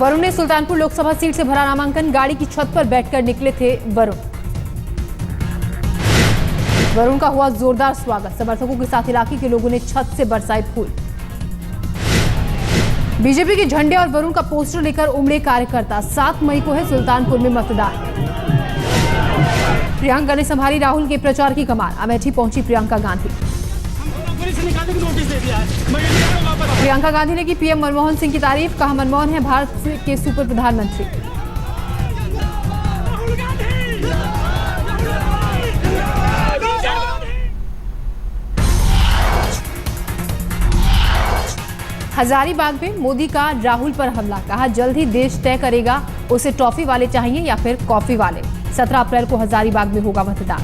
वरुण ने सुल्तानपुर लोकसभा सीट से भरा नामांकन। गाड़ी की छत पर बैठकर निकले थे वरुण का हुआ जोरदार स्वागत। समर्थकों के साथ इलाके के लोगों ने छत से बरसाए फूल। बीजेपी के झंडे और वरुण का पोस्टर लेकर उमड़े कार्यकर्ता। 7 मई को है सुल्तानपुर में मतदान। प्रियंका ने संभाली राहुल के प्रचार की कमान। अमेठी पहुंची प्रियंका गांधी। प्रियंका गांधी ने की पीएम मनमोहन सिंह की तारीफ। कहा मनमोहन है भारत के सुपर प्रधानमंत्री। हजारीबाग में मोदी का राहुल पर हमला। कहा जल्द ही देश तय करेगा उसे ट्रॉफी वाले चाहिए या फिर कॉफी वाले। 17 अप्रैल को हजारीबाग में होगा मतदान।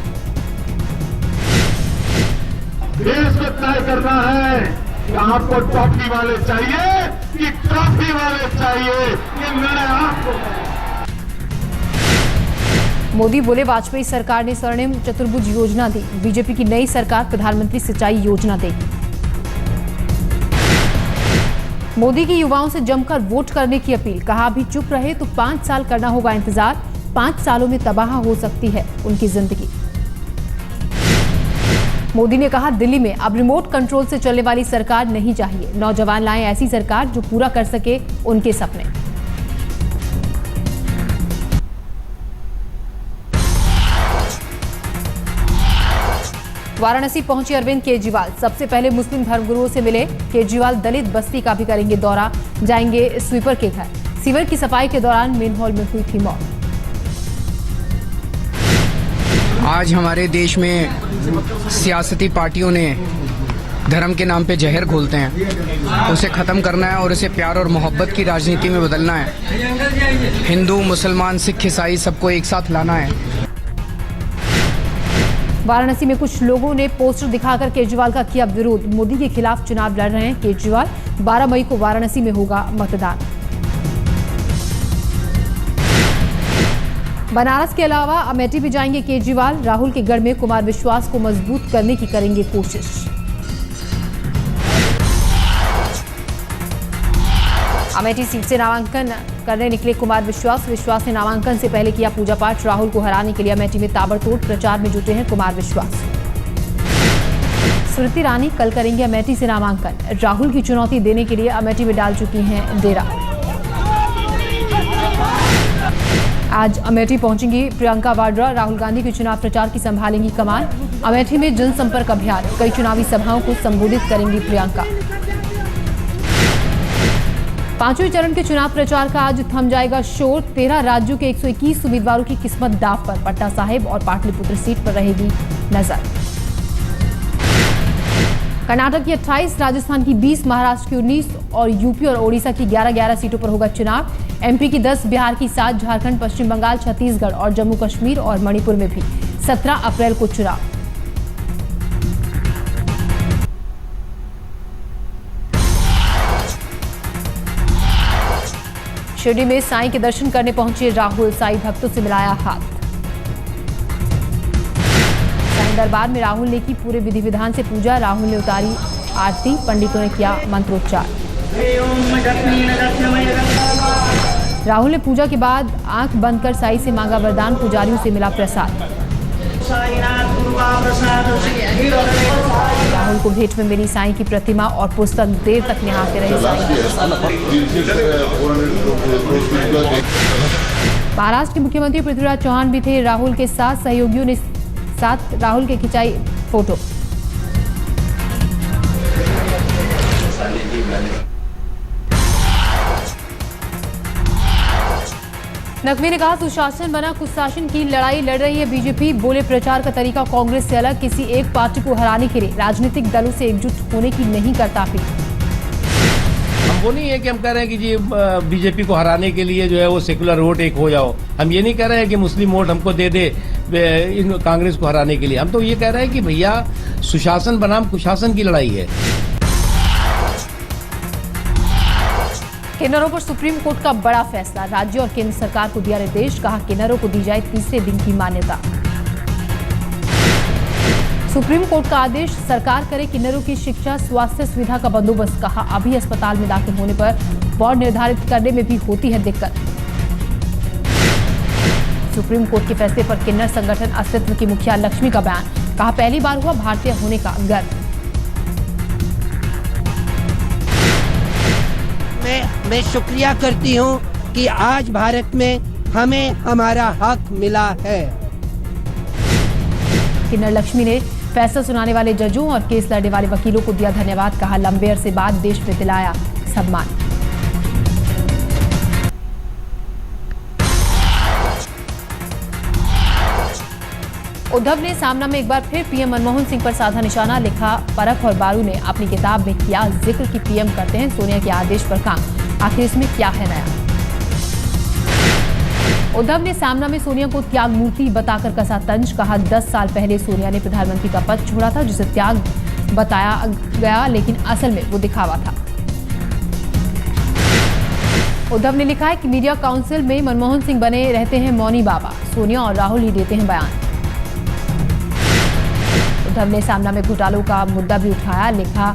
देश को तय करना है कि आपको ट्रॉफी वाले चाहिए कि ट्रॉफी वाले चाहिए, ये निर्णय आपको है। मोदी बोले वाजपेयी सरकार ने स्वर्णिम चतुर्भुज योजना दी। बीजेपी की नई सरकार प्रधानमंत्री सिंचाई योजना देगी। मोदी की युवाओं से जमकर वोट करने की अपील। कहा अभी चुप रहे तो 5 साल करना होगा इंतजार। 5 सालों में तबाह हो सकती है उनकी जिंदगी। मोदी ने कहा दिल्ली में अब रिमोट कंट्रोल से चलने वाली सरकार नहीं चाहिए। नौजवान लाएं ऐसी सरकार जो पूरा कर सके उनके सपने। वाराणसी पहुंचे अरविंद केजरीवाल। सबसे पहले मुस्लिम धर्मगुरुओं से मिले केजरीवाल। दलित बस्ती का भी करेंगे दौरा। जाएंगे स्वीपर के घर। सीवर की सफाई के दौरान मेन हॉल में हुई थी मौत। आज हमारे देश में सियासती पार्टियों ने धर्म के नाम पे जहर घोलते हैं। उसे खत्म करना है और उसे प्यार और मोहब्बत की राजनीति में बदलना है। हिंदू, मुसलमान, सिख, ईसाई सबको एक साथ लाना है। वाराणसी में कुछ लोगों ने पोस्टर दिखाकर केजरीवाल का किया विरोध। मोदी के खिलाफ चुनाव लड़ रहे हैं केजरीवाल। 12 मई को वाराणसी में होगा मतदान। बनारस के अलावा अमेठी भी जाएंगे केजरीवाल। राहुल के गढ़ में कुमार विश्वास को मजबूत करने की करेंगे कोशिश। अमेठी सीट से नामांकन करने निकले कुमार विश्वास ने नामांकन से पहले किया पूजा पाठ। राहुल को हराने के लिए अमेठी में ताबड़तोड़ प्रचार में जुटे हैं कुमार विश्वास। स्मृति ईरानी कल करेंगे अमेठी से नामांकन। राहुल की चुनौती देने के लिए अमेठी में डाल चुकी हैं डेरा। आज अमेठी पहुंचेंगी प्रियंका वाड्रा। राहुल गांधी के चुनाव प्रचार की संभालेंगी कमान। अमेठी में जनसंपर्क अभियान। कई चुनावी सभाओं को संबोधित करेंगी प्रियंका। 5वें चरण के चुनाव प्रचार का आज थम जाएगा शोर। 13 राज्यों के 121 उम्मीदवारों की किस्मत दांव पर। पटना साहिब और पाटलिपुत्र सीट पर रहेगी नजर। कर्नाटक की 28, राजस्थान की 20, महाराष्ट्र की 19 और यूपी और ओडिशा की 11 सीटों पर होगा चुनाव। एमपी की 10, बिहार की 7, झारखंड, पश्चिम बंगाल, छत्तीसगढ़ और जम्मू कश्मीर और मणिपुर में भी 17 अप्रैल को चुनाव। शिरडी में साईं के दर्शन करने पहुंचे राहुल। साईं भक्तों से मिलाया हाथ। साईं दरबार में राहुल ने की पूरे विधि विधान से पूजा। राहुल ने उतारी आरती। पंडितों ने किया मंत्रोच्चार। राहुल ने पूजा के बाद आंख बंद कर साईं से मांगा वरदान। पुजारियों से मिला प्रसाद। राहुल को भेंट में मिली साईं की प्रतिमा और पुस्तक। देर तक निहारते रहे साईं। महाराष्ट्र के मुख्यमंत्री पृथ्वीराज चौहान भी थे राहुल के साथ। सहयोगियों ने साथ राहुल के खिंचाई फोटो। नकवी ने कहा सुशासन बना कुशासन की लड़ाई लड़ रही है बीजेपी। बोले प्रचार का तरीका कांग्रेस से अलग। किसी एक पार्टी को हराने के लिए राजनीतिक दलों से एकजुट होने की नहीं करता अपील। हम वो नहीं है कि हम कह रहे हैं कि जी बीजेपी को हराने के लिए जो है वो सेकुलर वोट एक हो जाओ। हम ये नहीं कह रहे हैं कि मुस्लिम वोट हमको दे दे कांग्रेस को हराने के लिए। हम तो ये कह रहे हैं कि भैया सुशासन बनाम कुशासन की लड़ाई है। किन्नरों पर सुप्रीम कोर्ट का बड़ा फैसला। राज्य और केंद्र सरकार को दिया निर्देश। कहा किन्नरों को दी जाए तीसरे दिन की मान्यता। सुप्रीम कोर्ट का आदेश, सरकार करे किन्नरों की शिक्षा स्वास्थ्य सुविधा का बंदोबस्त। कहा, अभी अस्पताल में दाखिल होने पर वार्ड निर्धारित करने में भी होती है दिक्कत। सुप्रीम कोर्ट के फैसले पर किन्नर संगठन अस्तित्व की मुखिया लक्ष्मी का बयान। कहा, पहली बार हुआ भारतीय होने का गर्व। मैं शुक्रिया करती हूं कि आज भारत में हमें हमारा हक मिला है। किन्नर लक्ष्मी ने फैसला सुनाने वाले जजों और केस लड़ने वाले वकीलों को दिया धन्यवाद। कहा, लंबे अरसे बाद देश में दिलाया सम्मान। उद्धव ने सामना में एक बार फिर पीएम मनमोहन सिंह पर साधा निशाना। लिखा, परख और बारू ने अपनी किताब में किया जिक्र कि पीएम करते हैं सोनिया के आदेश पर काम, आखिर इसमें क्या है नया। उद्धव ने सामना में सोनिया को त्याग मूर्ति बताकर कसा तंज। कहा, 10 साल पहले सोनिया ने प्रधानमंत्री का पद छोड़ा था, जिसे त्याग बताया गया, लेकिन असल में वो दिखावा था। उद्धव ने लिखा है कि मीडिया काउंसिल में मनमोहन सिंह बने रहते हैं मौनी बाबा, सोनिया और राहुल ही देते हैं बयान। उद्धव ने सामना में घोटालों का मुद्दा भी उठाया। लिखा,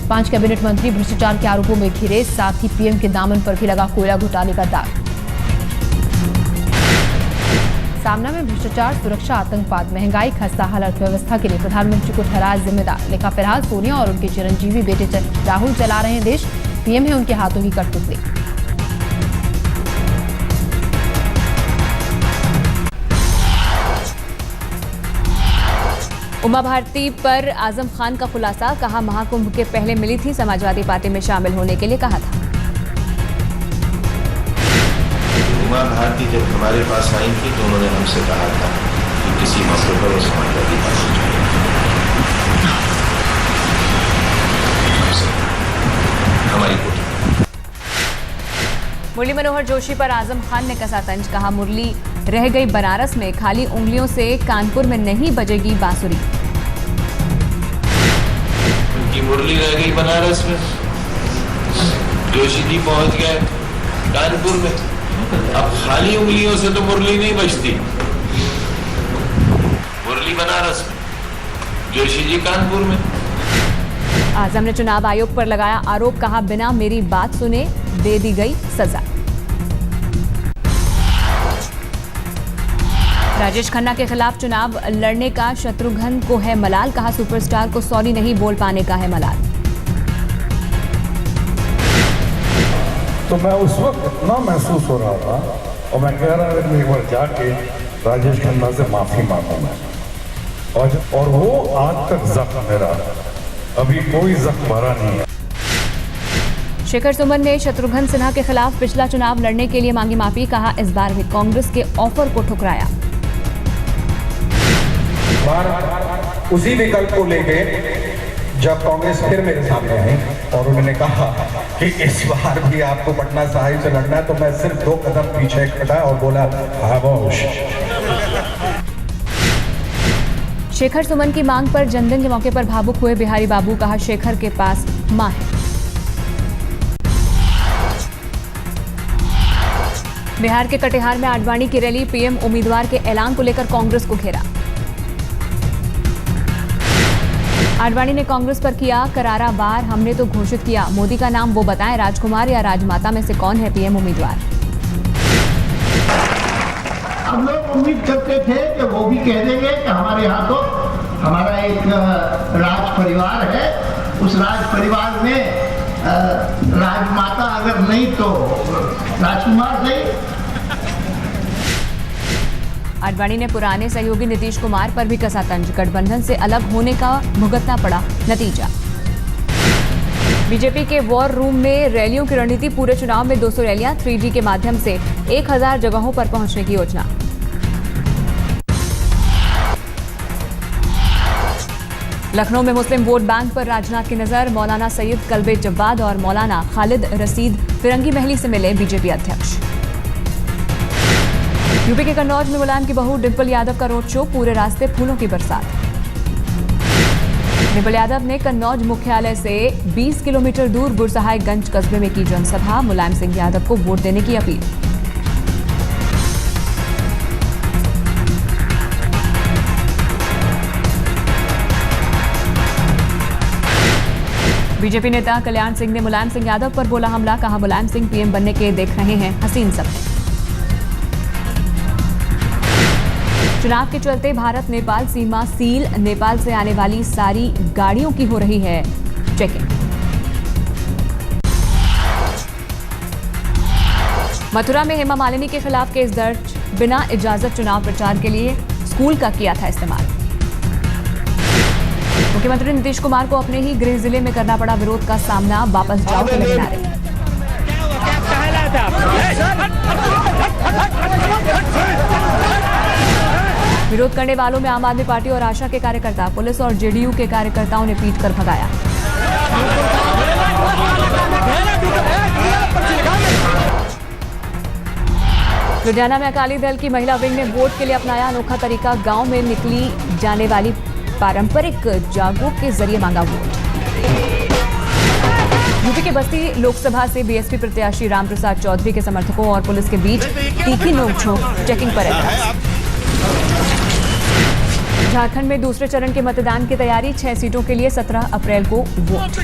5 कैबिनेट मंत्री भ्रष्टाचार के आरोपों में घिरे, साथ ही पीएम के दामन पर भी लगा कोयला घोटाले का दाग। सामना में भ्रष्टाचार, सुरक्षा, आतंकवाद, महंगाई, खस्ताहाल अर्थव्यवस्था के लिए प्रधानमंत्री को ठहराया जिम्मेदार। लिखा, फिलहाल सोनिया और उनके चिरंजीवी बेटे राहुल चला रहे हैं देश, पीएम है उनके हाथों की कठपुतली। उमा भारती पर आजम खान का खुलासा। कहा, महाकुंभ के पहले मिली थी, समाजवादी पार्टी में शामिल होने के लिए कहा था। उमा भारती जब हमारे पास आई थी तो उन्होंने हमसे कहा था कि किसी मसले पर वो समाजवादी पार्टी हमारी कोशिश। मुरली मनोहर जोशी पर आजम खान ने कसा तंज। कहा, मुरली रह गई बनारस में, खाली उंगलियों से कानपुर में नहीं बजेगी बांसुरी। उनकी मुरली रह गई बनारस में, जोशी जी पहुंच गए कानपुर में। अब खाली उंगलियों से तो मुरली नहीं बजती, मुरली बनारस में, जोशी जी कानपुर में। आजम ने चुनाव आयोग पर लगाया आरोप। कहा, बिना मेरी बात सुने दे दी गई सजा। राजेश खन्ना के खिलाफ चुनाव लड़ने का शत्रुघ्न को है मलाल। कहा, सुपरस्टार को सॉरी नहीं बोल पाने का है मलाल। तो मैं उस वक्त इतना महसूस हो रहा था और मैं कह रहा था एक बार जाके राजेश खन्ना से माफी मांगू मैं, और वो आज तक जख्म मेरा, अभी कोई जख्म भरा नहीं है। शेखर सुमन ने शत्रुघ्न सिन्हा के खिलाफ पिछला चुनाव लड़ने के लिए मांगी माफी। कहा, इस बार भी कांग्रेस के ऑफर को ठुकराया। उसी विकल्प को लेके जब कांग्रेस फिर मेरे सामने आई और उन्होंने कहा कि इस बार भी आपको पटना साहिब से लड़ना है, तो मैं सिर्फ 2 कदम पीछे हटा और बोला खामोश। शेखर सुमन की मांग पर जन्मदिन के मौके पर भावुक हुए बिहारी बाबू। कहा, शेखर के पास मां है। बिहार के कटिहार में आडवाणी की रैली। पीएम उम्मीदवार के ऐलान को लेकर कांग्रेस को घेरा। आडवाणी ने कांग्रेस पर किया करारा वार। हमने तो घोषित किया, मोदी का नाम वो बताएं, राजकुमार या राजमाता में से कौन है पीएम उम्मीदवार। हम लोग उम्मीद करते थे कि वो भी कह देंगे कि हमारे यहाँ तो हमारा एक राज परिवार है, उस राज परिवार में राजमाता अगर नहीं तो राजकुमार नहीं। आडवाणी ने पुराने सहयोगी नीतीश कुमार पर भी कसा तंज। गठबंधन से अलग होने का भुगतना पड़ा नतीजा। बीजेपी के वॉर रूम में रैलियों की रणनीति। पूरे चुनाव में 200 रैलियां, 3G के माध्यम से 1000 जगहों पर पहुंचने की योजना। लखनऊ में मुस्लिम वोट बैंक पर राजनाथ की नजर। मौलाना सैयद कल्बे जव्वाद और मौलाना खालिद रसीद फिरंगी महली से मिले बीजेपी अध्यक्ष। यूपी के कन्नौज में मुलायम की बहू डिंपल यादव का रोड शो। पूरे रास्ते फूलों की बरसात। डिंपल यादव ने कन्नौज मुख्यालय से 20 किलोमीटर दूर गुरसहायगंज कस्बे में की जनसभा। मुलायम सिंह यादव को वोट देने की अपील। बीजेपी नेता कल्याण सिंह ने मुलायम सिंह यादव पर बोला हमला, कहा मुलायम सिंह पीएम बनने के देख रहे हैं हसीन सपने। चुनाव के चलते भारत नेपाल सीमा सील, नेपाल से आने वाली सारी गाड़ियों की हो रही है चेकिंग। मथुरा में हेमा मालिनी के खिलाफ केस दर्ज, बिना इजाजत चुनाव प्रचार के लिए स्कूल का किया था इस्तेमाल। मुख्यमंत्री नीतीश कुमार को अपने ही गृह जिले में करना पड़ा विरोध का सामना, वापस जाओ के लगे नारे। विरोध करने वालों में आम आदमी पार्टी और आशा के कार्यकर्ता, पुलिस और जेडीयू के कार्यकर्ताओं ने पीट कर भगाया। लुधियाना में अकाली दल की महिला विंग ने वोट के लिए अपनाया अनोखा तरीका, गांव में निकली जाने वाली पारंपरिक जागो के जरिए मांगा वोट। यूपी के बस्ती लोकसभा से बीएसपी प्रत्याशी रामप्रसाद चौधरी के समर्थकों और पुलिस के बीच तीखी नोकझोंक, चेकिंग पर एहतियात। झारखंड में दूसरे चरण के मतदान की तैयारी, 6 सीटों के लिए 17 अप्रैल को वोट।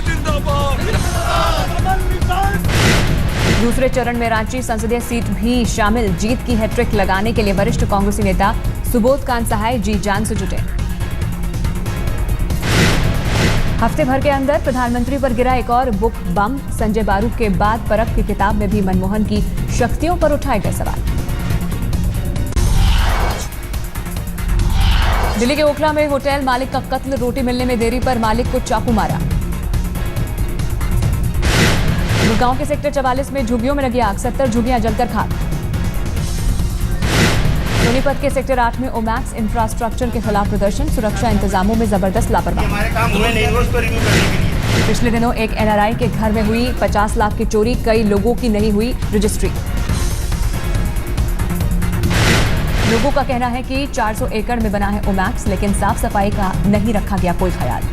दूसरे चरण में रांची संसदीय सीट भी शामिल, जीत की हैट्रिक लगाने के लिए वरिष्ठ कांग्रेसी नेता सुबोध कांत सहाय जी जान से जुटे। हफ्ते भर के अंदर प्रधानमंत्री पर गिरा एक और बुक बम, संजय बारूद के बाद परख की किताब में भी मनमोहन की शक्तियों पर उठाए गए सवाल। दिल्ली के ओखला में होटल मालिक का कत्ल, रोटी मिलने में देरी पर मालिक को चाकू मारा। गुड़गांव के सेक्टर 44 में झुग्गियों में लगी आग, 70 झुग्गियां जलकर खाक। सोनीपत के सेक्टर 8 में ओमैक्स इंफ्रास्ट्रक्चर के खिलाफ प्रदर्शन, सुरक्षा इंतजामों में जबरदस्त लापरवाही। पिछले दिनों एक एनआरआई के घर में हुई 50 लाख की चोरी, कई लोगों की नहीं हुई रजिस्ट्री। लोगों का कहना है कि 400 एकड़ में बना है ओमैक्स, लेकिन साफ सफाई का नहीं रखा गया कोई ख्याल।